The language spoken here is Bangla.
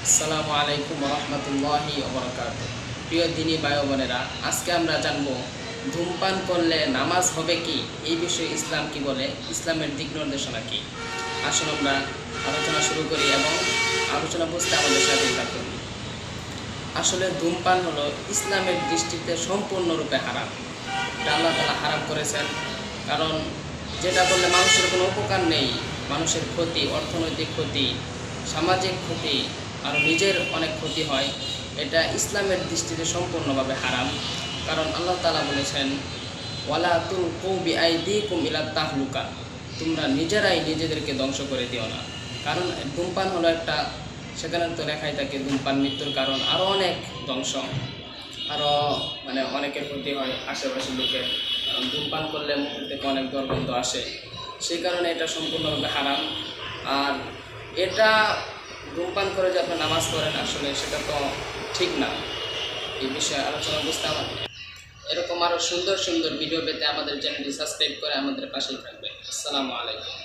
আসসালামু আলাইকুম রহমতুল্লাহি ওবরাকাতুহু। প্রিয় দিনী ভাই বোনেরা, আজকে আমরা জানব ধূমপান করলে নামাজ হবে কি, এই বিষয়ে ইসলাম কি বলে, ইসলামের দিক নির্দেশনা কি। আসুন আমরা আলোচনা শুরু করি এবং আলোচনা বুঝতে আমাদের সাথেই থাকুন। আসলে ধূমপান হলো ইসলামের দৃষ্টিতে সম্পূর্ণরূপে হারাম। এটা আল্লাহ তাআলা হারাম করেছেন, কারণ যেটা করলে মানুষের কোনো উপকার নেই, মানুষের ক্ষতি, অর্থনৈতিক ক্ষতি, সামাজিক ক্ষতি আর নিজের অনেক ক্ষতি হয়। এটা ইসলামের দৃষ্টিতে সম্পূর্ণভাবে হারাম। কারণ আল্লাহ তাআলা বলেছেন, ওয়ালা তুলকু বিআইদিকুম ইলা তাহলুকা, তোমরা নিজেরাই নিজেদেরকে ধ্বংস করে দিও না। কারণ ধূমপান হলো একটা, সেখানে তো লেখাই থাকে ধূমপান মৃত্যুর কারণ, আরও অনেক ধ্বংস, আরও অনেকের ক্ষতি হয় আশেপাশের লোকের। কারণ ধূমপান করলে মুখ থেকে অনেক দুর্গন্ধ আসে, সেই কারণে এটা সম্পূর্ণভাবে হারাম। আর এটা ধূমপান করে যে আপনি নামাজ পড়েন, আসলে সেটা তো ঠিক না। এই বিষয়ে আলোচনা বুঝতে এরকম আরও সুন্দর সুন্দর ভিডিও পেতে আমাদের চ্যানেলটি সাবস্ক্রাইব করে আমাদের পাশেই থাকবেন। আসসালামু আলাইকুম।